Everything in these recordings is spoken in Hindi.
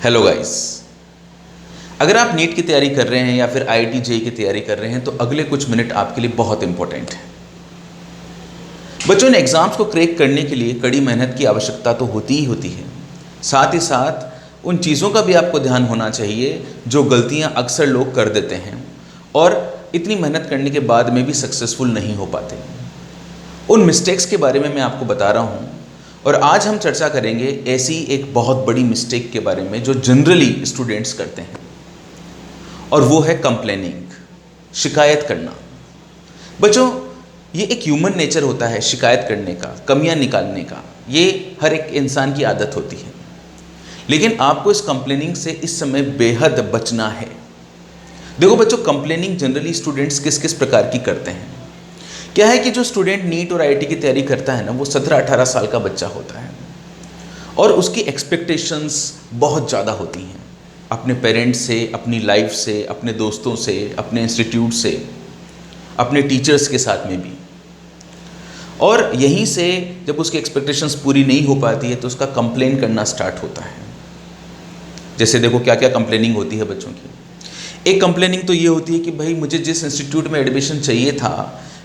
हेलो गाइस, अगर आप नीट की तैयारी कर रहे हैं या फिर आईआईटी जेईई की तैयारी कर रहे हैं तो अगले कुछ मिनट आपके लिए बहुत इंपॉर्टेंट है। बच्चों, इन एग्जाम्स को क्रैक करने के लिए कड़ी मेहनत की आवश्यकता तो होती ही होती है। साथ ही साथ उन चीज़ों का भी आपको ध्यान होना चाहिए जो गलतियां अक्सर लोग कर देते हैं और इतनी मेहनत करने के बाद में भी सक्सेसफुल नहीं हो पाते। उन मिस्टेक्स के बारे में मैं आपको बता रहा हूँ और आज हम चर्चा करेंगे ऐसी एक बहुत बड़ी मिस्टेक के बारे में जो जनरली स्टूडेंट्स करते हैं, और वो है कंप्लेनिंग, शिकायत करना। बच्चों, ये एक ह्यूमन नेचर होता है शिकायत करने का, कमियां निकालने का। ये हर एक इंसान की आदत होती है, लेकिन आपको इस कंप्लेनिंग से इस समय बेहद बचना है। देखो बच्चों, कंप्लेनिंग जनरली स्टूडेंट्स किस किस प्रकार की करते हैं। क्या है कि जो स्टूडेंट नीट और आईआईटी की तैयारी करता है ना, वो 17-18 साल का बच्चा होता है और उसकी एक्सपेक्टेशंस बहुत ज़्यादा होती हैं अपने पेरेंट्स से, अपनी लाइफ से, अपने दोस्तों से, अपने इंस्टीट्यूट से, अपने टीचर्स के साथ में भी। और यहीं से जब उसकी एक्सपेक्टेशंस पूरी नहीं हो पाती है तो उसका कंप्लेन करना स्टार्ट होता है। जैसे देखो क्या क्या कंप्लेनिंग होती है बच्चों की। एक कंप्लेनिंग तो ये होती है कि भाई मुझे जिस इंस्टीट्यूट में एडमिशन चाहिए था,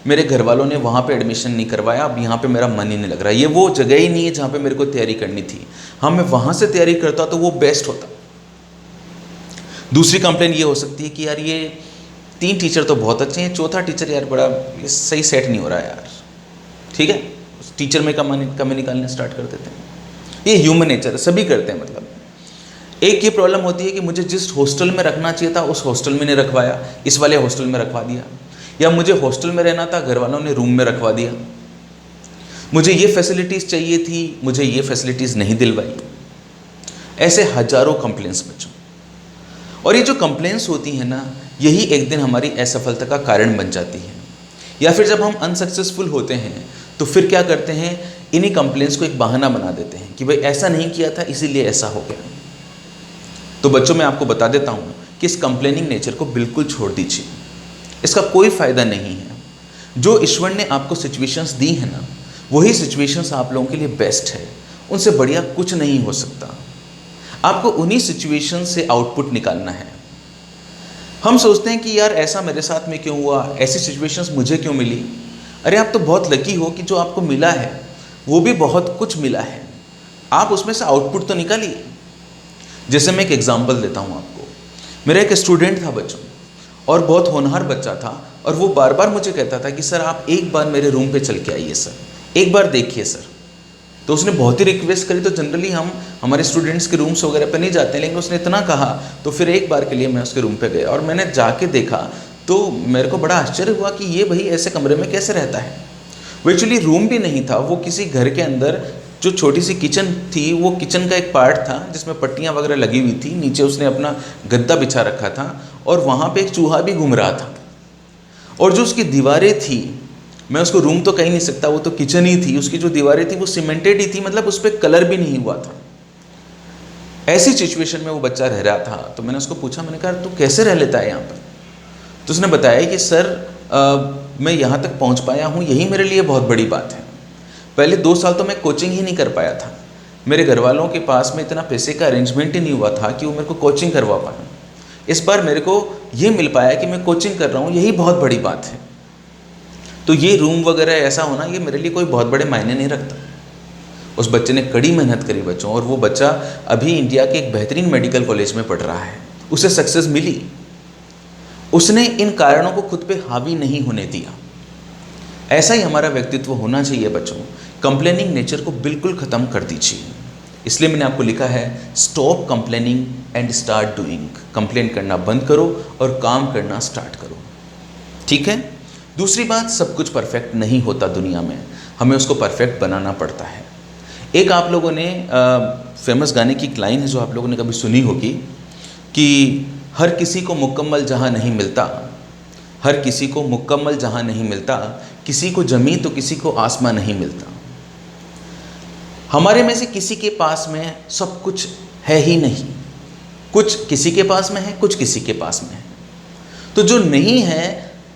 मेरे घर वालों ने वहाँ पे एडमिशन नहीं करवाया, अब यहाँ पे मेरा मन ही नहीं लग रहा। ये वो जगह ही नहीं है जहाँ पे मेरे को तैयारी करनी थी। हाँ, मैं वहाँ से तैयारी करता तो वो बेस्ट होता। दूसरी कंप्लेन ये हो सकती है कि यार ये 3 टीचर तो बहुत अच्छे हैं, चौथा टीचर यार बड़ा ये सही सेट नहीं हो रहा है यार। ठीक है, उस टीचर में कमी निकालने स्टार्ट कर देते हैं। ये ह्यूमन नेचर है, सभी करते हैं। मतलब एक ये प्रॉब्लम होती है कि मुझे जिस हॉस्टल में रखना चाहिए था उस हॉस्टल में नहीं रखवाया, इस वाले हॉस्टल में रखवा दिया। या मुझे हॉस्टल में रहना था, घर वालों ने रूम में रखवा दिया। मुझे ये फैसिलिटीज़ चाहिए थी, मुझे ये फैसिलिटीज़ नहीं दिलवाई। ऐसे हजारों कंप्लेंट्स बच्चों। और ये जो कंप्लेंट्स होती हैं ना, यही एक दिन हमारी असफलता का कारण बन जाती है। या फिर जब हम अनसक्सेसफुल होते हैं तो फिर क्या करते हैं, इन्हीं कंप्लेंट्स को एक बहाना बना देते हैं कि भाई ऐसा नहीं किया था इसीलिए ऐसा हो गया। तो बच्चों, मैं आपको बता देता हूँ कि इस कंप्लेनिंग नेचर को बिल्कुल छोड़ दीजिए। इसका कोई फ़ायदा नहीं है। जो ईश्वर ने आपको सिचुएशंस दी है ना, वही सिचुएशंस आप लोगों के लिए बेस्ट है। उनसे बढ़िया कुछ नहीं हो सकता। आपको उन्हीं सिचुएशन से आउटपुट निकालना है। हम सोचते हैं कि यार ऐसा मेरे साथ में क्यों हुआ, ऐसी सिचुएशंस मुझे क्यों मिली। अरे आप तो बहुत लकी हो कि जो आपको मिला है वो भी बहुत कुछ मिला है। आप उसमें से आउटपुट तो निकालिए। जैसे मैं एक एग्जाम्पल देता हूँ आपको। मेरा एक स्टूडेंट था बच्चों, और बहुत होनहार बच्चा था, और वो बार बार मुझे कहता था कि सर आप एक बार मेरे रूम पे चल के आइए सर, एक बार देखिए सर। तो उसने बहुत ही रिक्वेस्ट करी। तो जनरली हम हमारे स्टूडेंट्स के रूम्स वगैरह पे नहीं जाते हैं, लेकिन उसने इतना कहा तो फिर एक बार के लिए मैं उसके रूम पे गया और मैंने जाके देखा तो मेरे को बड़ा आश्चर्य हुआ कि ये भाई ऐसे कमरे में कैसे रहता है। वो एक्चुअली रूम भी नहीं था, वो किसी घर के अंदर जो छोटी सी किचन थी, वो किचन का एक पार्ट था जिसमें पट्टियाँ वगैरह लगी हुई थी। नीचे उसने अपना गद्दा बिछा रखा था और वहाँ पे एक चूहा भी घूम रहा था। और जो उसकी दीवारें थी, मैं उसको रूम तो कह नहीं सकता, वो तो किचन ही थी। उसकी जो दीवारें थी वो सीमेंटेड ही थी, मतलब उस पर कलर भी नहीं हुआ था। ऐसी सिचुएशन में वो बच्चा रह रहा था। तो मैंने उसको पूछा, मैंने कहा तू कैसे रह लेता है यहाँ पर। तो उसने बताया कि सर मैं यहाँ तक पहुँच पाया हूँ, यही मेरे लिए बहुत बड़ी बात है। पहले 2 साल तो मैं कोचिंग ही नहीं कर पाया था। मेरे घर वालों के पास में इतना पैसे का अरेंजमेंट ही नहीं हुआ था कि वो मेरे को कोचिंग करवा पाए। इस बार मेरे को ये मिल पाया कि मैं कोचिंग कर रहा हूँ, यही बहुत बड़ी बात है। तो ये रूम वगैरह ऐसा होना ये मेरे लिए कोई बहुत बड़े मायने नहीं रखता। उस बच्चे ने कड़ी मेहनत करी बच्चों, और वो बच्चा अभी इंडिया के एक बेहतरीन मेडिकल कॉलेज में पढ़ रहा है। उसे सक्सेस मिली। उसने इन कारणों को खुद पे हावी नहीं होने दिया। ऐसा ही हमारा व्यक्तित्व होना चाहिए बच्चों। कंप्लेनिंग नेचर को बिल्कुल ख़त्म कर दीजिए। इसलिए मैंने आपको लिखा है, stop complaining and start doing. Complain करना बंद करो और काम करना स्टार्ट करो। ठीक है। दूसरी बात, सब कुछ परफेक्ट नहीं होता दुनिया में, हमें उसको परफेक्ट बनाना पड़ता है। एक आप लोगों ने फेमस गाने की एक लाइन है जो आप लोगों ने कभी सुनी होगी कि हर किसी को मुकम्मल जहाँ नहीं मिलता, हर किसी को मुकम्मल जहाँ नहीं मिलता, किसी को ज़मीन तो किसी को आसमां नहीं मिलता। हमारे में से किसी के पास में सब कुछ है ही नहीं। कुछ किसी के पास में है, कुछ किसी के पास में है। तो जो नहीं है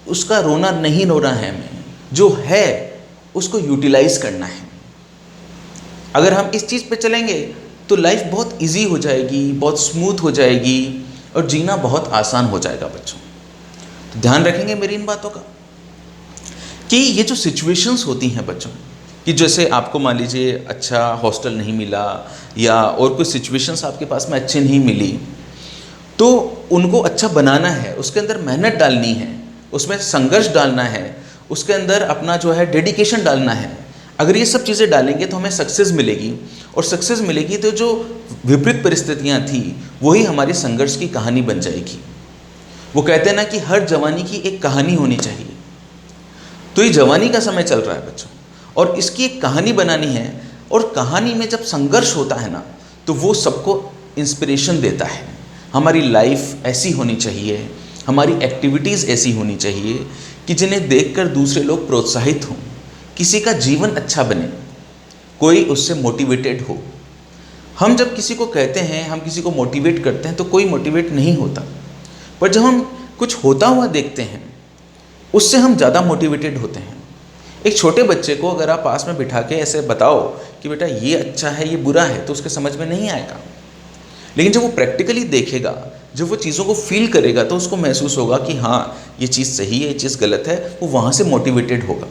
उसका रोना नहीं रोना है हमें, जो है उसको यूटिलाइज करना है। अगर हम इस चीज़ पे चलेंगे तो लाइफ बहुत इजी हो जाएगी, बहुत स्मूथ हो जाएगी और जीना बहुत आसान हो जाएगा बच्चों। तो ध्यान रखेंगे मेरी इन बातों का कि ये जो सिचुएशंस होती हैं बच्चों, कि जैसे आपको मान लीजिए अच्छा हॉस्टल नहीं मिला या और कुछ सिचुएशंस आपके पास में अच्छी नहीं मिली, तो उनको अच्छा बनाना है, उसके अंदर मेहनत डालनी है, उसमें संघर्ष डालना है, उसके अंदर अपना जो है डेडिकेशन डालना है। अगर ये सब चीज़ें डालेंगे तो हमें सक्सेस मिलेगी, और सक्सेस मिलेगी तो जो विपरीत परिस्थितियाँ थी वही हमारी संघर्ष की कहानी बन जाएगी। वो कहते हैं ना कि हर जवानी की एक कहानी होनी चाहिए। तो ये जवानी का समय चल रहा है बच्चों, और इसकी एक कहानी बनानी है, और कहानी में जब संघर्ष होता है ना तो वो सबको इंस्पिरेशन देता है। हमारी लाइफ ऐसी होनी चाहिए, हमारी एक्टिविटीज़ ऐसी होनी चाहिए कि जिन्हें देखकर दूसरे लोग प्रोत्साहित हों, किसी का जीवन अच्छा बने, कोई उससे मोटिवेटेड हो। हम जब किसी को कहते हैं, हम किसी को मोटिवेट करते हैं तो कोई मोटिवेट नहीं होता, पर जब हम कुछ होता हुआ देखते हैं उससे हम ज़्यादा मोटिवेटेड होते हैं। एक छोटे बच्चे को अगर आप पास में बिठा के ऐसे बताओ कि बेटा ये अच्छा है ये बुरा है, तो उसके समझ में नहीं आएगा। लेकिन जब वो प्रैक्टिकली देखेगा, जब वो चीज़ों को फील करेगा, तो उसको महसूस होगा कि हाँ ये चीज़ सही है, ये चीज़ गलत है, वो वहाँ से मोटिवेटेड होगा।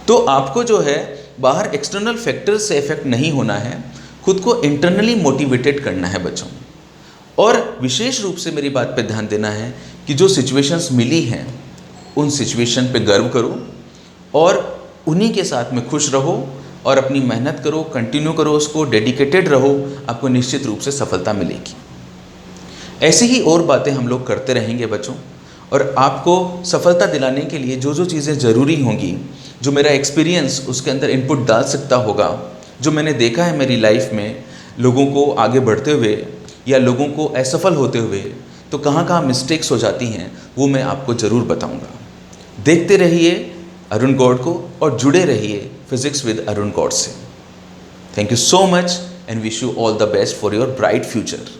तो आपको जो है बाहर एक्सटर्नल फैक्टर से इफेक्ट नहीं होना है, खुद को इंटरनली मोटिवेटेड करना है बच्चों। और विशेष रूप से मेरी बात पे ध्यान देना है कि जो सिचुएशंस मिली हैं उन सिचुएशन पे गर्व करो और उन्हीं के साथ में खुश रहो और अपनी मेहनत करो, कंटिन्यू करो उसको, डेडिकेटेड रहो, आपको निश्चित रूप से सफलता मिलेगी। ऐसी ही और बातें हम लोग करते रहेंगे बच्चों, और आपको सफलता दिलाने के लिए जो जो चीज़ें ज़रूरी होंगी, जो मेरा एक्सपीरियंस उसके अंदर इनपुट डाल सकता होगा, जो मैंने देखा है मेरी लाइफ में लोगों को आगे बढ़ते हुए या लोगों को असफल होते हुए, तो कहाँ कहाँ मिस्टेक्स हो जाती हैं वो मैं आपको ज़रूर बताऊँगा। देखते रहिए अरुण गौड़ को और जुड़े रहिए फिजिक्स विद अरुण गौड़ से। Thank you so much and wish you all the best for your bright future.